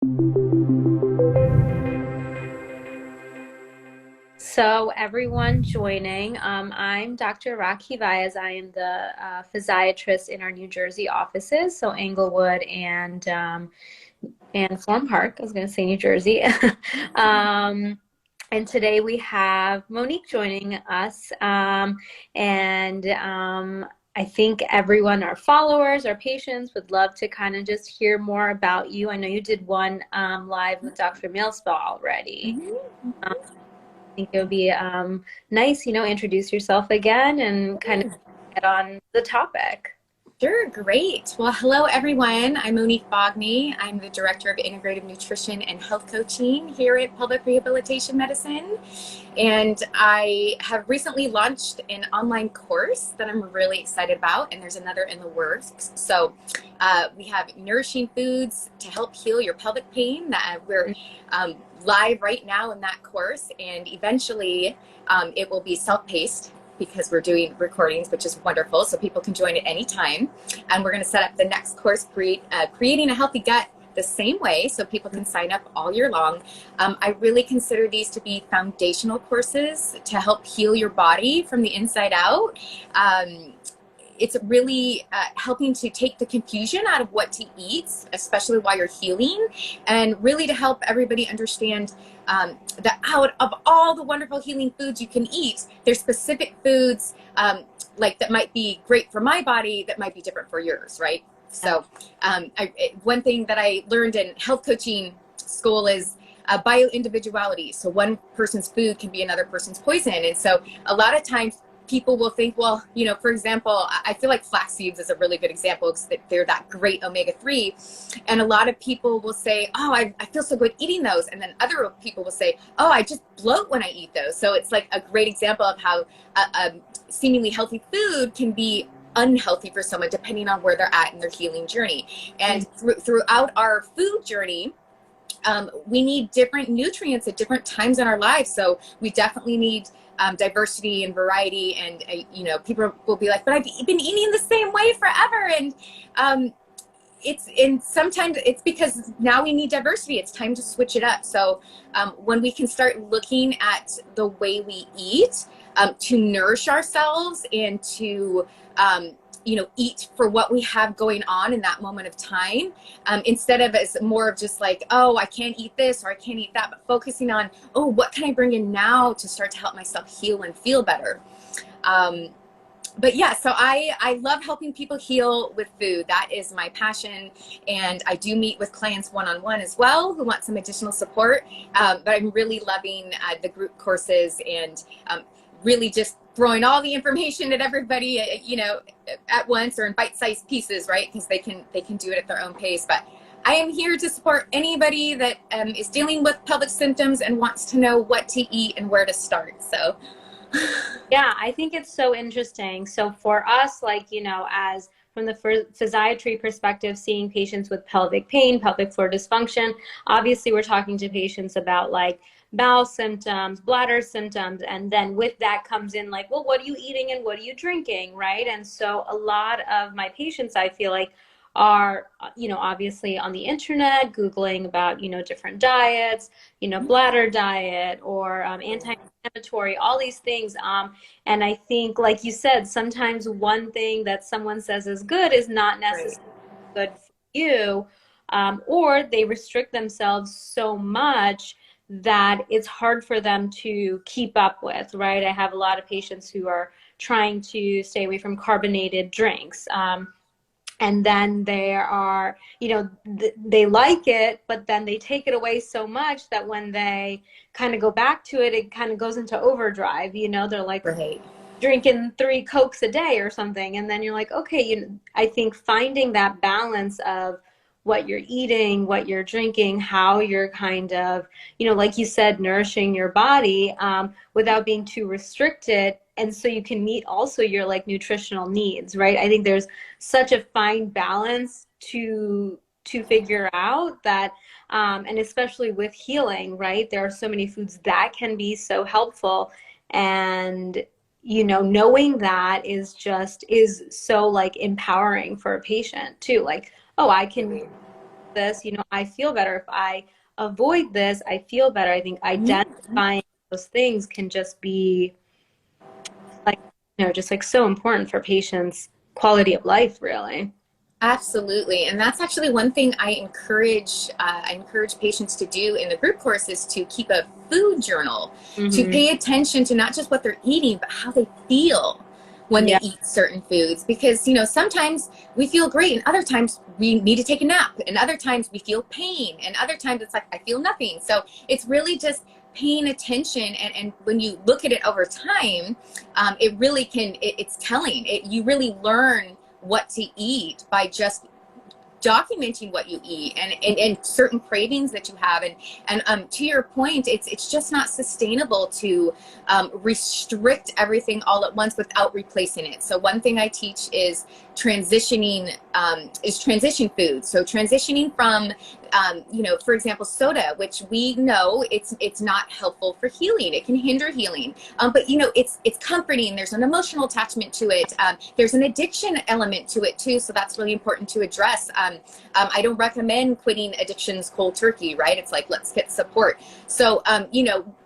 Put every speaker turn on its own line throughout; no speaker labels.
So everyone joining, I'm Dr. Rakhi Vyas. I am the physiatrist in our New Jersey offices, so Englewood and Florham Park. I was going to say New Jersey. And today we have Monique joining us, and I think everyone, our followers, our patients, would love to kind of just hear more about you. I know you did one live with Dr. Millspaw already. Think it would be nice, introduce yourself again and kind of get on the topic.
Sure, great. Well, hello everyone. I'm Monique Bogni. I'm the Director of Integrative Nutrition and Health Coaching here at Pelvic Rehabilitation Medicine. And I have recently launched an online course that I'm really excited about, and there's another in the works. So we have nourishing foods to help heal your pelvic pain that we're live right now in that course, and eventually it will be self-paced, because we're doing recordings, which is wonderful, so people can join at any time. And we're going to set up the next course, creating a healthy gut, the same way, so people can sign up all year long. I really consider these to be foundational courses to help heal your body from the inside out. It's really helping to take the confusion out of what to eat, especially while you're healing, and really to help everybody understand that out of all the wonderful healing foods you can eat, there's specific foods like that might be great for my body that might be different for yours, right? So one thing that I learned in health coaching school is bio-individuality. So one person's food can be another person's poison. And so a lot of times people will think, well, for example, I feel like flax seeds is a really good example because they're that great omega-3. And a lot of people will say, oh, I feel so good eating those. And then other people will say, oh, I just bloat when I eat those. So it's like a great example of how seemingly healthy food can be unhealthy for someone depending on where they're at in their healing journey. And throughout our food journey, we need different nutrients at different times in our lives. So we definitely need diversity and variety. And, people will be like, but I've been eating the same way forever. And sometimes it's because now we need diversity. It's time to switch it up. So when we can start looking at the way we eat to nourish ourselves and to eat for what we have going on in that moment of time, instead of as more of just like, oh, I can't eat this or I can't eat that, but focusing on, oh, what can I bring in now to start to help myself heal and feel better? But yeah, so I love helping people heal with food. That is my passion. And I do meet with clients one-on-one as well who want some additional support. But I'm really loving the group courses and really just throwing all the information at everybody, at once or in bite-sized pieces, right? Because they can do it at their own pace. But I am here to support anybody that is dealing with pelvic symptoms and wants to know what to eat and where to start. So.
Yeah, I think it's so interesting. So for us, as from the physiatry perspective, seeing patients with pelvic pain, pelvic floor dysfunction, obviously we're talking to patients about bowel symptoms, bladder symptoms, and then with that comes in well, what are you eating and what are you drinking, right? And so a lot of my patients, I feel like, are, obviously on the internet, Googling about, different diets, bladder diet or anti-inflammatory, all these things. And I think, like you said, sometimes one thing that someone says is good is not necessarily good for you, or they restrict themselves so much that it's hard for them to keep up with, right? I have a lot of patients who are trying to stay away from carbonated drinks. And then they are, they like it, but then they take it away so much that when they kind of go back to it, it kind of goes into overdrive. They're like drinking 3 Cokes a day or something. And then you're like, okay, I think finding that balance of what you're eating, what you're drinking, how you're kind of, like you said, nourishing your body without being too restricted. And so you can meet also your nutritional needs, right? I think there's such a fine balance to figure out that, and especially with healing, right? There are so many foods that can be so helpful. And, knowing that is so empowering for a patient too. Oh, I can this, I feel better. If I avoid this, I feel better. I think identifying those things can just be like, just like so important for patients' quality of life, really.
Absolutely. And that's actually one thing I encourage patients to do in the group course is to keep a food journal, to
Mm-hmm.
pay attention to not just what they're eating, but how they feel when they
Yeah.
eat certain foods. Because, sometimes we feel great and other times we need to take a nap and other times we feel pain and other times it's like, I feel nothing. So it's really just paying attention. And when you look at it over time, it really it's telling. You really learn what to eat by just documenting what you eat and certain cravings that you have. And to your point, it's just not sustainable to restrict everything all at once without replacing it. So one thing I teach is transition foods. So transitioning from for example, soda, which we know it's not helpful for healing. It can hinder healing. But it's comforting. There's an emotional attachment to it. There's an addiction element to it too. So that's really important to address. I don't recommend quitting addictions cold turkey, right? It's like, let's get support. So,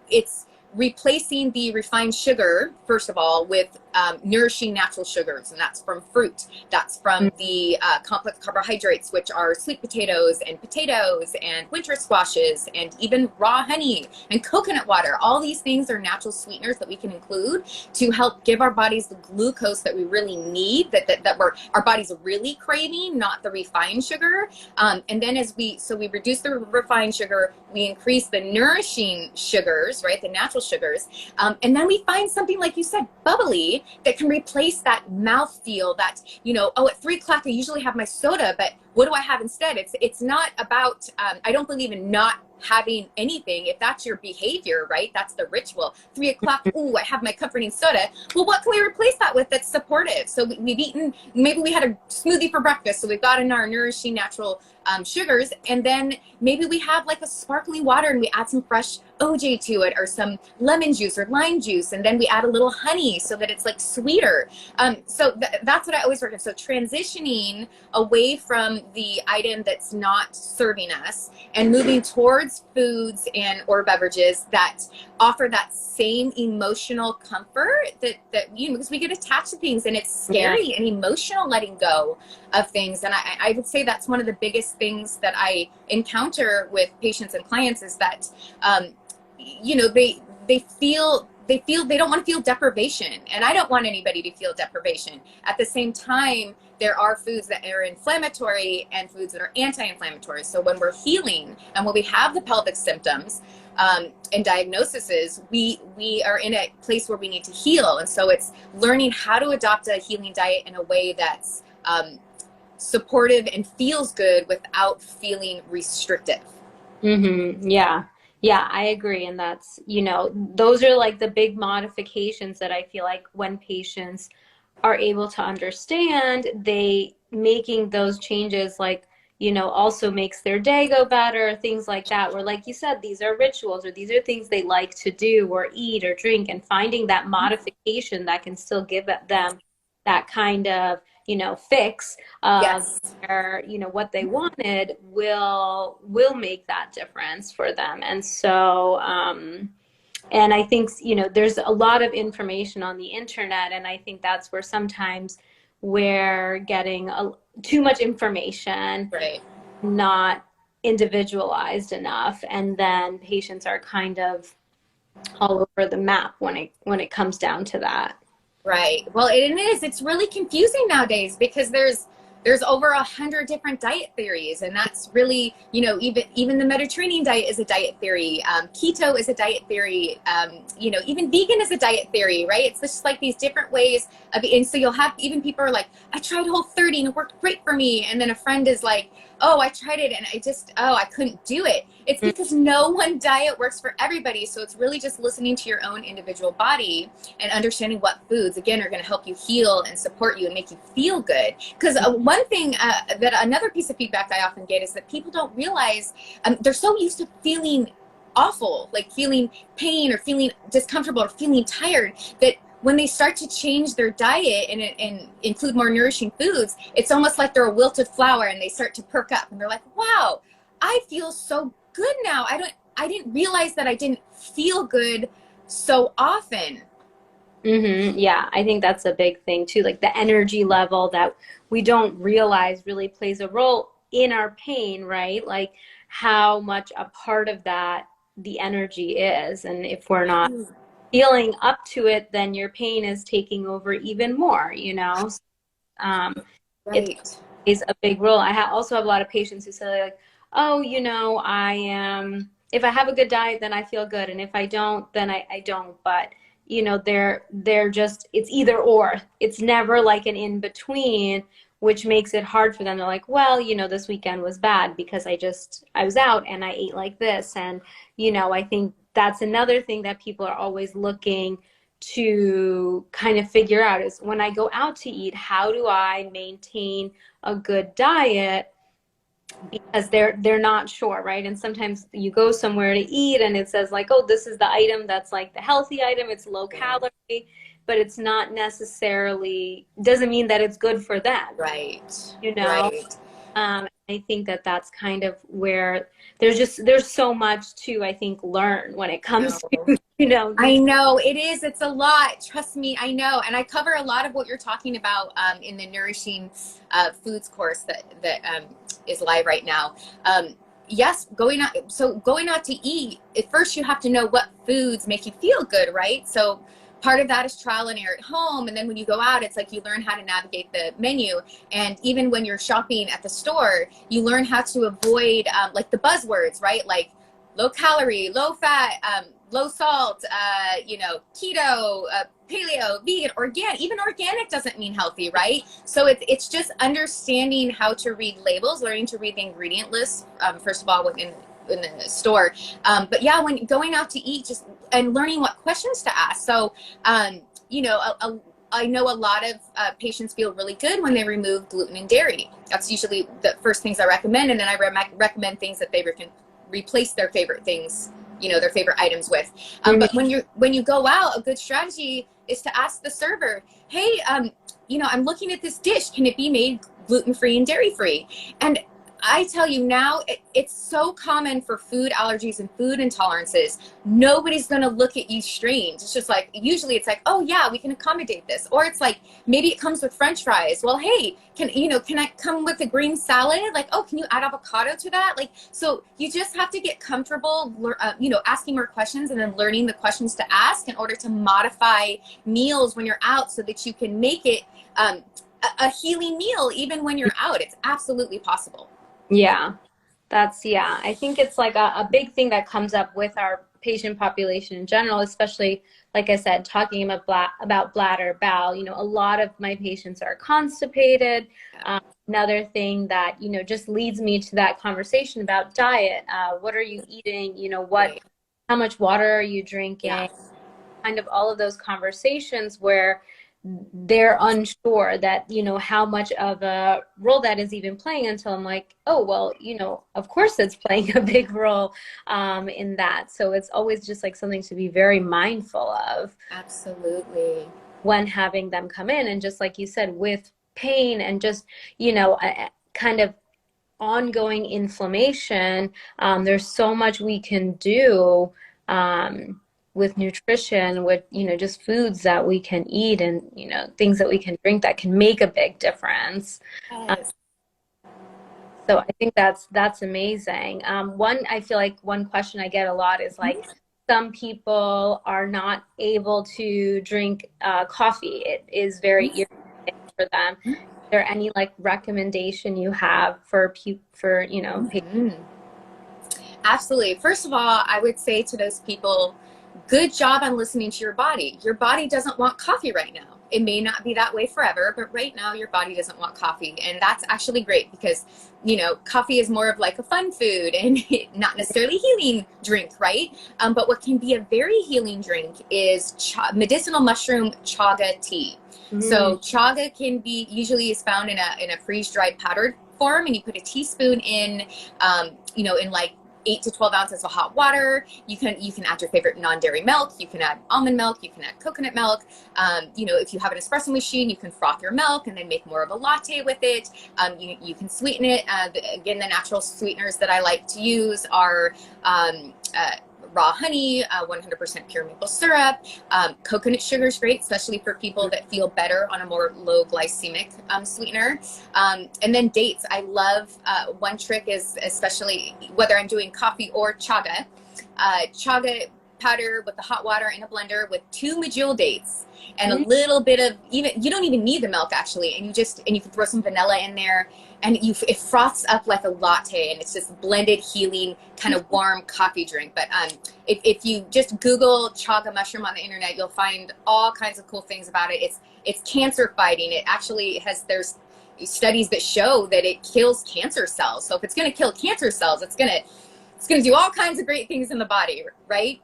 it's replacing the refined sugar, first of all, with nourishing natural sugars, and that's from fruit. That's from the complex carbohydrates, which are sweet potatoes and winter squashes and even raw honey and coconut water. All these things are natural sweeteners that we can include to help give our bodies the glucose that we really need, that our body's really craving, not the refined sugar. And then we reduce the refined sugar, we increase the nourishing sugars, right, the natural sugars, and then we find something like you said, bubbly, that can replace that mouthfeel. That at 3 o'clock I usually have my soda, but what do I have instead? It's not about. I don't believe in not having anything. If that's your behavior, right, that's the ritual. 3 o'clock, ooh, I have my comforting soda. Well, what can we replace that with that's supportive? So we've eaten. Maybe we had a smoothie for breakfast, so we've got in our nourishing natural sugars, and then maybe we have like a sparkling water and we add some fresh OJ to it, or some lemon juice or lime juice, and then we add a little honey so that it's like sweeter. So that's what I always recommend. So transitioning away from the item that's not serving us and moving towards foods or beverages that offer that same emotional comfort that because we get attached to things, and it's scary and emotional letting go of things. And I would say that's one of the biggest things that I encounter with patients and clients is that they feel they don't want to feel deprivation, and I don't want anybody to feel deprivation. At the same time, there are foods that are inflammatory and foods that are anti-inflammatory. So when we're healing and when we have the pelvic symptoms and diagnoses, we are in a place where we need to heal. And so it's learning how to adopt a healing diet in a way that's supportive and feels good without feeling restrictive.
Mm-hmm. Yeah. Yeah, I agree. And that's, those are like the big modifications that I feel like when patients are able to understand, they making those changes, like, also makes their day go better, things like that, where, like you said, these are rituals or these are things they like to do or eat or drink, and finding that modification that can still give them that kind of, fix of
Yes.
what they wanted will make that difference for them. And so and I think there's a lot of information on the internet, and I think that's where sometimes we're getting too much information,
Right.
not individualized enough, and then patients are kind of all over the map when it comes down to that.
Right. Well, it is. It's really confusing nowadays because there's over 100 different diet theories, and that's really, even the Mediterranean diet is a diet theory. Keto is a diet theory. Even vegan is a diet theory, right? It's just like these different ways of, and so you'll have even people are like, I tried Whole30 and it worked great for me, and then a friend is like, oh, I tried it and I couldn't do it. It's because no one diet works for everybody. So it's really just listening to your own individual body and understanding what foods, again, are going to help you heal and support you and make you feel good. Because one thing another piece of feedback I often get is that people don't realize they're so used to feeling awful, like feeling pain or feeling discomfortable or feeling tired, that when they start to change their diet and include more nourishing foods, it's almost like they're a wilted flower and they start to perk up and they're like, wow, I feel so good now. I didn't realize that I didn't feel good so often.
Yeah, I think that's a big thing too. Like the energy level that we don't realize really plays a role in our pain, right? Like how much a part of that the energy is. And if we're not feeling up to it, then your pain is taking over even more, you know? It
Right.
plays a big role. Also have a lot of patients who say like, oh, if I have a good diet, then I feel good. And if I don't, then I don't. But they're just, it's either or. It's never like an in between, which makes it hard for them. They're like, well, this weekend was bad because I was out and I ate like this. And, I think that's another thing that people are always looking to kind of figure out is when I go out to eat, how do I maintain a good diet? Because they're not sure, right? And sometimes you go somewhere to eat and it says like, oh, this is the item that's like the healthy item, it's low calorie, but it's not necessarily, doesn't mean that it's good for them.
Right.
Right. I think that that's kind of where there's so much to, I think, learn when it comes to,
I know it is. It's a lot. Trust me. I know. And I cover a lot of what you're talking about in the nourishing foods course that is live right now. Yes, going out to eat, at first you have to know what foods make you feel good, right? So part of that is trial and error at home. And then when you go out, it's like you learn how to navigate the menu. And even when you're shopping at the store, you learn how to avoid like the buzzwords, right? Like low calorie, low fat, low salt, keto, paleo, vegan, organic. Even organic doesn't mean healthy, right? So it's just understanding how to read labels, learning to read the ingredient list, first of all, in the store. But yeah, when going out to eat, just and learning what questions to ask. So, I know a lot of patients feel really good when they remove gluten and dairy. That's usually the first things I recommend. And then I recommend things that they can replace their favorite things, their favorite items with. But when you go out, a good strategy is to ask the server, hey, I'm looking at this dish. Can it be made gluten-free and dairy-free? And I tell you now, it's so common for food allergies and food intolerances. Nobody's going to look at you strange. It's just like, usually it's like, oh yeah, we can accommodate this. Or it's like, maybe it comes with French fries. Well, hey, can I come with a green salad? Like, oh, can you add avocado to that? Like, so you just have to get comfortable, asking more questions and then learning the questions to ask in order to modify meals when you're out so that you can make it a healing meal even when you're out. It's absolutely possible.
Yeah, I think it's like a big thing that comes up with our patient population in general, especially, like I said, talking about bladder, bowel. A lot of my patients are constipated. Another thing that, just leads me to that conversation about diet. What are you eating? How much water are you drinking?
Yes.
Kind of all of those conversations where they're unsure that, how much of a role that is even playing until I'm like, oh, well, of course it's playing a big role in that. So it's always just like something to be very mindful of.
Absolutely.
When having them come in, and just like you said, with pain and just, kind of ongoing inflammation, there's so much we can do with nutrition, with, just foods that we can eat and, things that we can drink that can make a big difference.
Yes.
So I think that's amazing. I feel like one question I get a lot is like, some people are not able to drink coffee. It is very irritating for them. Is there any like recommendation you have for patients?
Absolutely. First of all, I would say to those people, good job on listening to your body. Your body doesn't want coffee right now. It may not be that way forever, but right now your body doesn't want coffee. And that's actually great because, coffee is more of like a fun food and not necessarily healing drink, right? But what can be a very healing drink is medicinal mushroom chaga tea. So chaga usually is found in a freeze-dried powdered form, and you put a teaspoon in, in like 8 to 12 ounces of hot water. You can add your favorite non-dairy milk. You can add almond milk. You can add coconut milk. You know, if you have an espresso machine, you can froth your milk and then make more of a latte with it. You can sweeten it. Again, the natural sweeteners that I like to use are raw honey, 100% pure maple syrup. Coconut sugar is great, especially for people that feel better on a more low glycemic sweetener. And then dates. I love, one trick is, especially whether I'm doing coffee or chaga, chaga powder with the hot water in a blender with 2 medjool dates and a little bit of, even, you don't even need the milk actually, and you can throw some vanilla in there, and it froths up like a latte, and it's just blended, healing, kind of warm coffee drink. But if you just Google chaga mushroom on the internet, you'll find all kinds of cool things about it. It's cancer fighting. It actually there's studies that show that it kills cancer cells. So if it's going to kill cancer cells, it's going to do all kinds of great things in the body, right?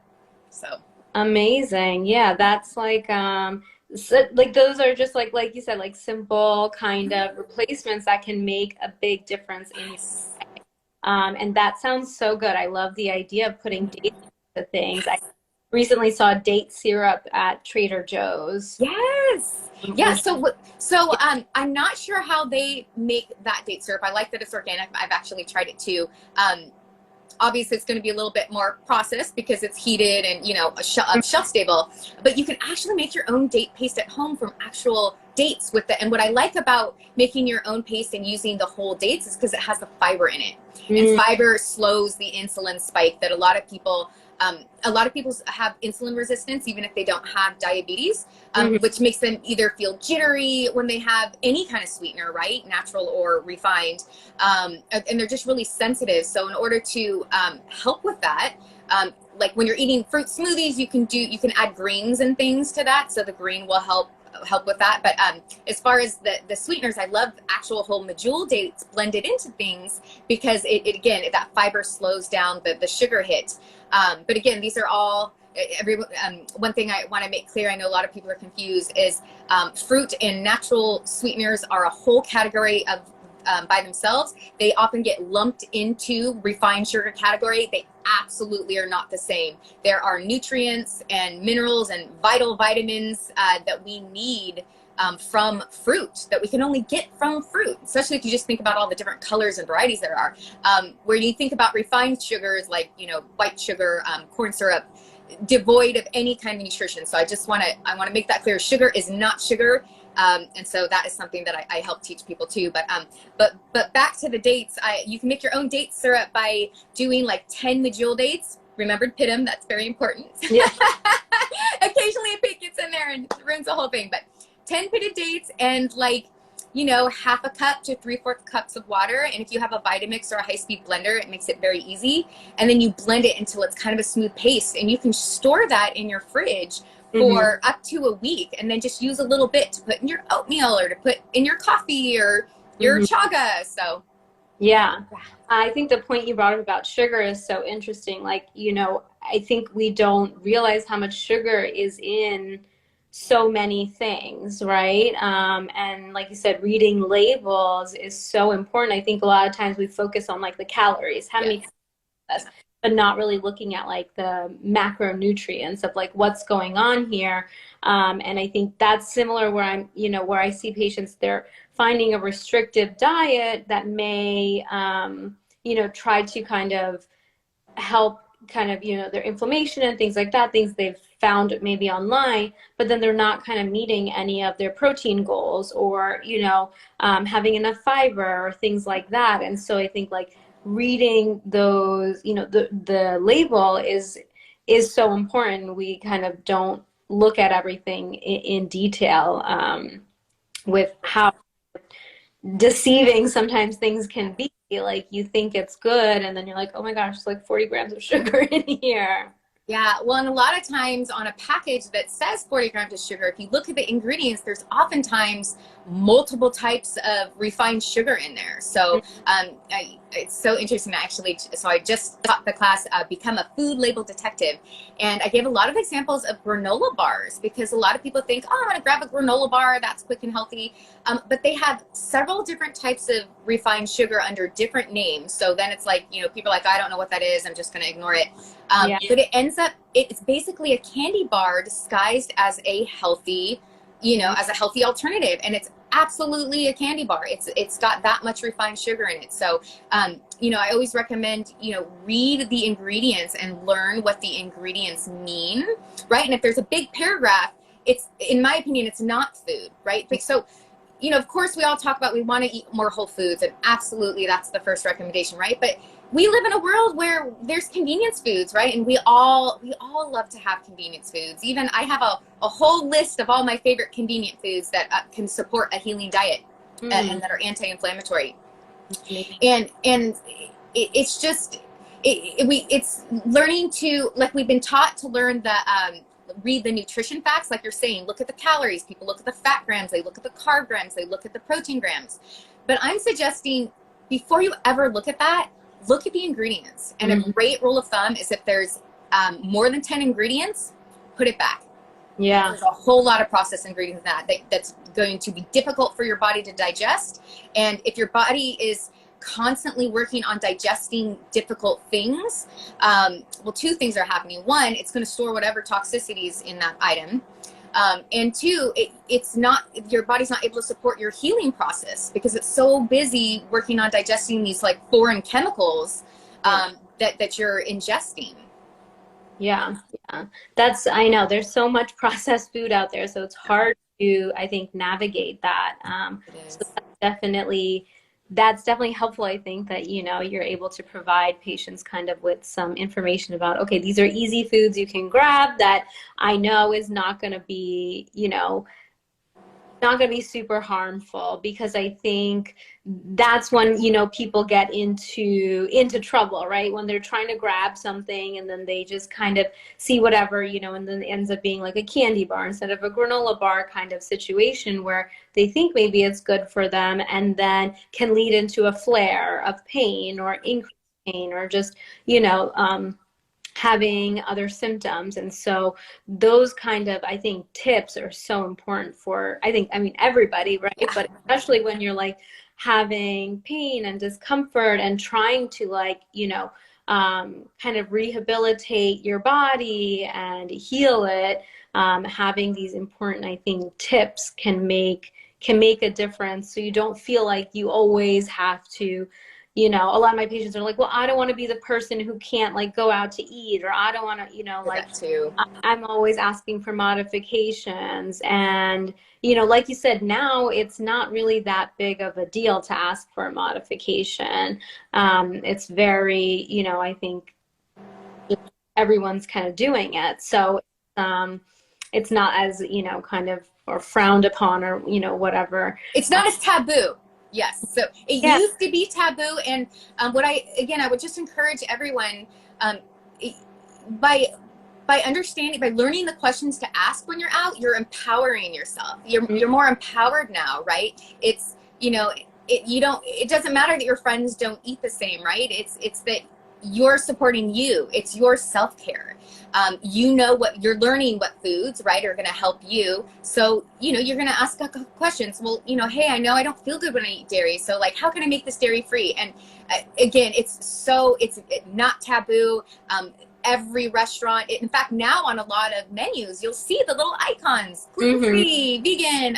So
amazing. Yeah, that's like so, like those are just like you said, like simple kind of replacements that can make a big difference in your day. And that sounds so good. I love the idea of putting dates into things. I recently saw date syrup at Trader Joe's.
Yes. Yeah. So I'm not sure how they make that date syrup. I like that it's organic. I've actually tried it too. Obviously it's going to be a little bit more processed because it's heated and, you know, shelf stable, but you can actually make your own date paste at home from actual dates and what I like about making your own paste and using the whole dates is because it has the fiber in it. And fiber slows the insulin spike that a lot of people have insulin resistance, even if they don't have diabetes, which makes them either feel jittery when they have any kind of sweetener, right? Natural or refined. And they're just really sensitive. So in order to help with that, like when you're eating fruit smoothies, you can add greens and things to that. So the green will help with that. But as far as the sweeteners, I love actual whole medjool dates blended into things because it again, that fiber slows down the sugar hit. But again, these are all, one thing I want to make clear, I know a lot of people are confused, is fruit and natural sweeteners are a whole category of by themselves. They often get lumped into refined sugar category. They absolutely are not the same. There are nutrients and minerals and vital vitamins that we need from fruit that we can only get from fruit, especially if you just think about all the different colors and varieties there are. Where you think about refined sugars like, you know, white sugar, corn syrup, devoid of any kind of nutrition. So I want to make that clear. Sugar is not sugar. And so that is something that I help teach people too. But back to the dates, you can make your own date syrup by doing like 10 medjool dates. Remember to pit them. That's very important. Yeah. Occasionally a pit gets in there and ruins the whole thing, but 10 pitted dates and like, you know, half a cup to 3/4 cups of water. And if you have a Vitamix or a high-speed blender, it makes it very easy. And then you blend it until it's kind of a smooth paste, and you can store that in your fridge for up to a week, and then just use a little bit to put in your oatmeal or to put in your coffee or your chaga. So
yeah, I think the point you brought up about sugar is so interesting. Like, you know, I think we don't realize how much sugar is in so many things, right? And like you said, reading labels is so important. I think a lot of times we focus on like the calories, how many calories, but not really looking at like the macronutrients of like what's going on here. And I think that's similar where where I see patients, they're finding a restrictive diet that may, try to kind of help kind of, their inflammation and things like that, things they've found maybe online, but then they're not kind of meeting any of their protein goals or, having enough fiber or things like that. And so I think like reading those, the label is so important. We kind of don't look at everything in detail, with how deceiving sometimes things can be. Like you think it's good and then you're like, oh my gosh, it's like 40 grams of sugar in here.
Yeah, well, and a lot of times on a package that says 40 grams of sugar, if you look at the ingredients, there's oftentimes multiple types of refined sugar in there. So it's so interesting actually. So I just taught the class, Become a Food Label Detective. And I gave a lot of examples of granola bars, because a lot of people think, oh, I'm gonna grab a granola bar, that's quick and healthy. But they have several different types of refined sugar under different names. So then it's like, you know, people are like, I don't know what that is, I'm just gonna ignore it.
Yeah.
But it ends up, it's basically a candy bar disguised as a healthy, you know, as a healthy alternative. And it's absolutely a candy bar. It's got that much refined sugar in it. So, you know, I always recommend, you know, read the ingredients and learn what the ingredients mean, right? And if there's a big paragraph, it's, in my opinion, it's not food, right? But so, you know, of course we all talk about, we want to eat more whole foods, and absolutely that's the first recommendation, right? But we live in a world where there's convenience foods, right? And we all love to have convenience foods. Even I have a whole list of all my favorite convenient foods that can support a healing diet and that are anti-inflammatory. And it's just, it's learning to, like, we've been taught to learn the, read the nutrition facts, like you're saying, look at the calories, people look at the fat grams, they look at the carb grams, they look at the protein grams. But I'm suggesting, before you ever look at that, look at the ingredients. And a great rule of thumb is, if there's more than 10 ingredients, put it back.
Yeah.
There's a whole lot of processed ingredients in that's going to be difficult for your body to digest. And if your body is constantly working on digesting difficult things, well, two things are happening. One, it's going to store whatever toxicities in that item. And two, it's not, your body's not able to support your healing process, because it's so busy working on digesting these like foreign chemicals that you're ingesting.
Yeah. That's, I know there's so much processed food out there, so it's hard to, I think, navigate that. So that's definitely helpful. I think that, you know, you're able to provide patients kind of with some information about, okay, these are easy foods you can grab that I know is not going to be, you know, not going to be super harmful, because I think that's when, you know, people get into trouble, right? When they're trying to grab something and then they just kind of see whatever, you know, and then it ends up being like a candy bar instead of a granola bar kind of situation, where they think maybe it's good for them, and then can lead into a flare of pain or increased pain, or just, you know, having other symptoms. And so those kind of, I think, tips are so important for, I mean, everybody, right? But especially when you're like having pain and discomfort and trying to, like, you know, kind of rehabilitate your body and heal it, having these important, I think, tips can make a difference. So you don't feel like you always have to, you know, a lot of my patients are like, well, I don't want to be the person who can't, like, go out to eat, or I don't want to, you know, like, I'm always asking for modifications. And, you know, like you said, now it's not really that big of a deal to ask for a modification. It's very, you know, I think everyone's kind of doing it. So it's not as, you know, kind of, or frowned upon, or, you know, whatever.
It's not as taboo. Yes. So it used to be taboo. And I would just encourage everyone, by understanding, by learning the questions to ask when you're out, you're empowering yourself. You're more empowered now, right? It's, you know, it doesn't matter that your friends don't eat the same, right? It's that you're supporting you. It's your self-care. You know what you're learning, what foods, right, are going to help you. So, you know, you're going to ask questions. Well, you know, hey, I know I don't feel good when I eat dairy. So, like, how can I make this dairy free? And again, it's not taboo. Every restaurant, in fact, now on a lot of menus, you'll see the little icons, gluten-free, vegan.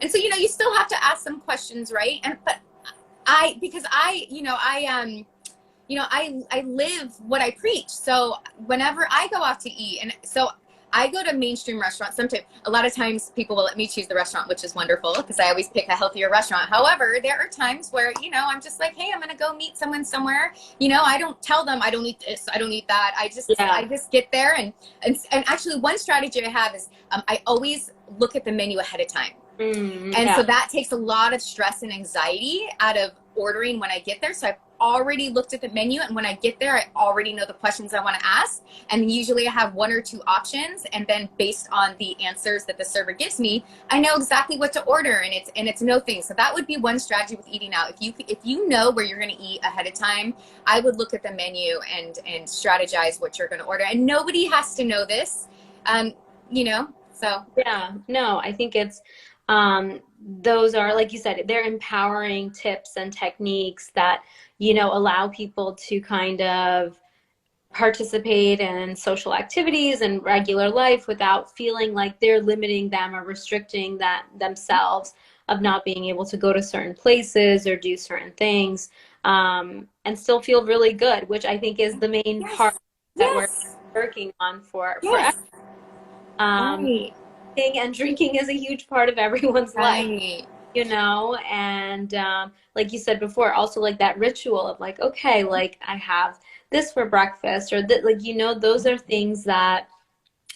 And so, you know, you still have to ask some questions, right? But I live what I preach. So whenever I go out to eat, and so I go to mainstream restaurants. Sometimes, a lot of times people will let me choose the restaurant, which is wonderful, because I always pick a healthier restaurant. However, there are times where, you know, I'm just like, hey, I'm going to go meet someone somewhere. You know, I don't tell them I don't eat this, I don't eat that. I just get there. And actually, one strategy I have is I always look at the menu ahead of time. So that takes a lot of stress and anxiety out of ordering when I get there. So I already looked at the menu, and when I get there, I already know the questions I want to ask. And usually I have one or two options, and then based on the answers that the server gives me, I know exactly what to order, and it's no thing. So that would be one strategy with eating out. If you know where you're going to eat ahead of time, I would look at the menu and strategize what you're going to order. And nobody has to know this, so.
Yeah, no, I think it's those are, like you said, they're empowering tips and techniques that, allow people to kind of participate in social activities and regular life without feeling like they're limiting them or restricting that themselves of not being able to go to certain places or do certain things, and still feel really good, which I think is the main
Yes,
part that we're
yes,
working on for
yes,
everyone.
right,
Eating and drinking is a huge part of everyone's life,
right.
and like you said before, also like that ritual of like, okay, like I have this for breakfast, or that, like, those are things that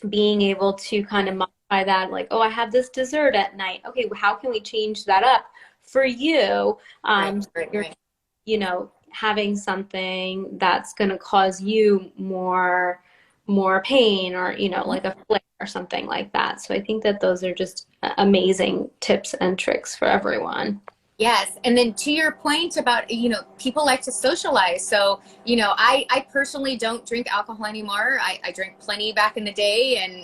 being able to kind of modify that, like, oh, I have this dessert at night. Okay, well, how can we change that up for you?
Right,
So
right,
you're,
right.
having something that's going to cause you more pain, or like a flare or something like that. So I think that those are just amazing tips and tricks for everyone.
Yes. And then to your point about, people like to socialize. So, I personally don't drink alcohol anymore. I drank plenty back in the day, and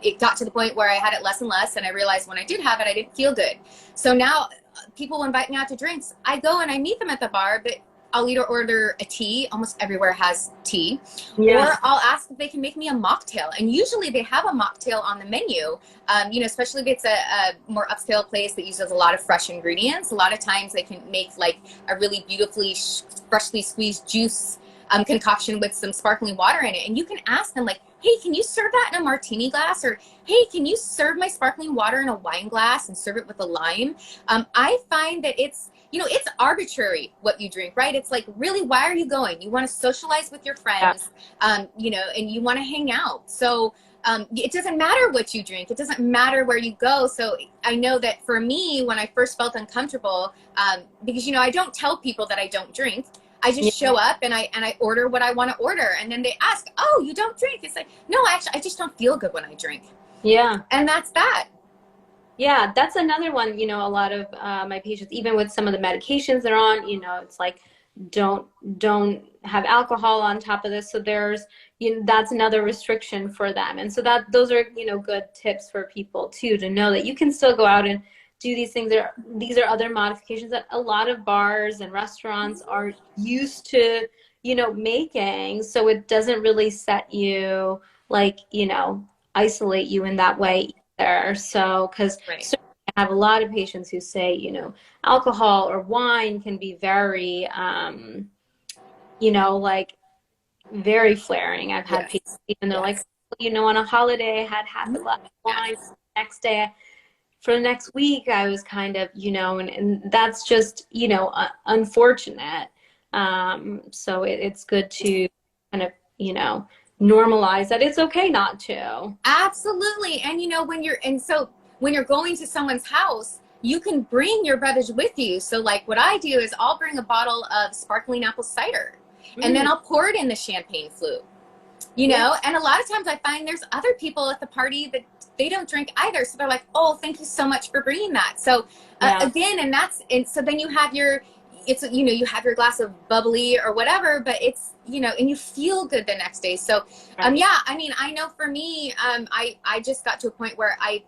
it got to the point where I had it less and less. And I realized when I did have it, I didn't feel good. So now people invite me out to drinks. I go and I meet them at the bar, but I'll either order a tea. Almost everywhere has tea.
Yeah.
Or I'll ask if they can make me a mocktail. And usually they have a mocktail on the menu, especially if it's a more upscale place that uses a lot of fresh ingredients. A lot of times they can make like a really beautifully freshly squeezed juice concoction with some sparkling water in it. And you can ask them like, hey, can you serve that in a martini glass? Or, hey, can you serve my sparkling water in a wine glass and serve it with a lime? I find that it's arbitrary what you drink, right? It's like, really, why are you going? You want to socialize with your
Yeah.
friends, and you want to hang out. So it doesn't matter what you drink. It doesn't matter where you go. So I know that for me, when I first felt uncomfortable, because, I don't tell people that I don't drink. I just
Yeah.
show up and I order what I want to order. And then they ask, oh, you don't drink? It's like, no, actually, I just don't feel good when I drink.
Yeah.
And that's that.
Yeah, that's another one, a lot of my patients, even with some of the medications they're on, it's like, don't have alcohol on top of this. So there's, that's another restriction for them. And so those are, good tips for people too, to know that you can still go out and do these things. These are other modifications that a lot of bars and restaurants are used to, making. So it doesn't really set you, like, isolate you in that way either. So, because
Right.
I have a lot of patients who say, alcohol or wine can be very, like very flaring. I've had
Yes.
people, even though, like,
Yes.
on a holiday, I had half a glass of wine.
Yes.
Next day, for the next week, I was kind of, and that's just, unfortunate. So it's good to kind of, normalize that it's okay not to.
Absolutely. And when you're going to someone's house, you can bring your beverage with you. So like what I do is I'll bring a bottle of sparkling apple cider, and then
Mm,
I'll pour it in the champagne flute.
yeah,
And a lot of times I find there's other people at the party that they don't drink either. So they're like, oh, thank you so much for bringing that. So
yeah,
again, and so then you have you have your glass of bubbly or whatever, but and you feel good the next day. So
right.
yeah, I mean, I know for me, I just got to a point where I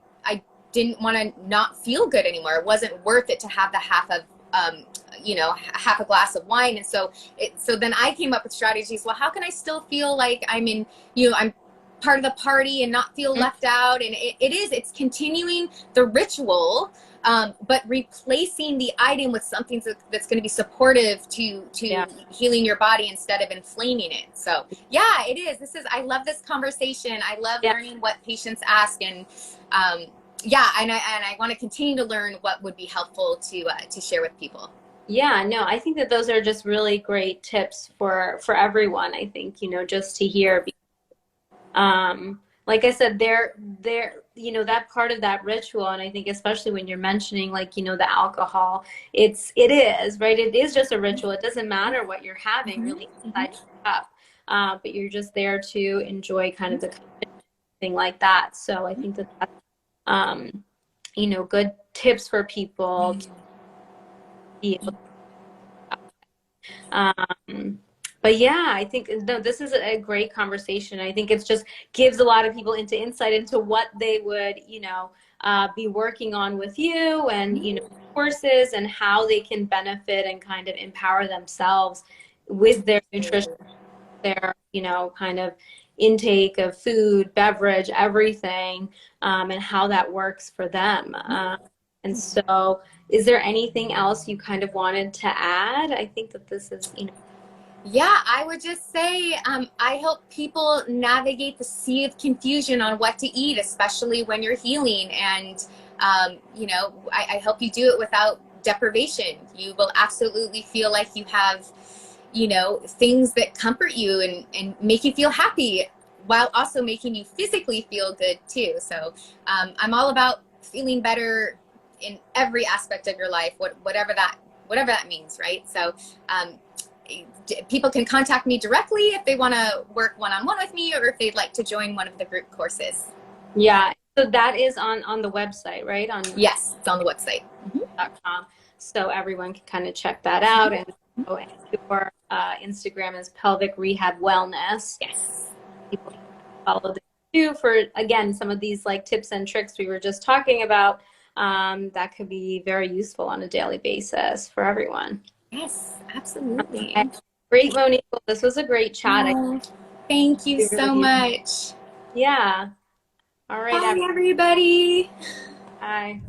didn't want to not feel good anymore. It wasn't worth it to have the half of half a glass of wine. And so then I came up with strategies. Well, how can I still feel like I'm part of the party and not feel
Mm,
left out? And it's continuing the ritual, but replacing the item with something that's going to be supportive to
yeah,
healing your body instead of inflaming it. So yeah, it is. I love this conversation. I love
yeah.
learning what patients ask, and yeah, and I want to continue to learn what would be helpful to share with people.
Yeah, no, I think that those are just really great tips for everyone. I think, just to hear. like I said, they're, you know, that part of that ritual. And I think especially when you're mentioning, like, you know, the alcohol, it is, right? It is just a ritual. It doesn't matter what you're having really inside your cup. But you're just there to enjoy kind of the thing like that. So I think that that's, you know, good tips for people to be able to, but yeah, I think, no, this is a great conversation. I think it's just gives a lot of people into insight into what they would, you know, be working on with you, and, you know, courses, and how they can benefit and kind of empower themselves with their nutrition, their, you know, kind of intake of food, beverage, everything, and how that works for them. And so is there anything else you kind of wanted to add? I think that this is, you know.
Yeah, I would just say I help people navigate the sea of confusion on what to eat, especially when you're healing. And, you know, I help you do it without deprivation. You will absolutely feel like you have, you know, things that comfort you and make you feel happy, while also making you physically feel good too. So I'm all about feeling better in every aspect of your life, whatever that means, right? So people can contact me directly if they want to work one-on-one with me, or if they'd like to join one of the group courses.
Yeah, so that is on the website, right?
Yes, it's on the website.
.com. So everyone can kind of check that out. And your Instagram is Pelvic Rehab Wellness.
Yes.
People can follow this too for, again, some of these like tips and tricks we were just talking about, that could be very useful on a daily basis for everyone.
Yes, absolutely.
Great, Monique. Well, this was a great chat.
Oh, thank you so much.
Yeah. All right.
Bye, everybody.
Bye.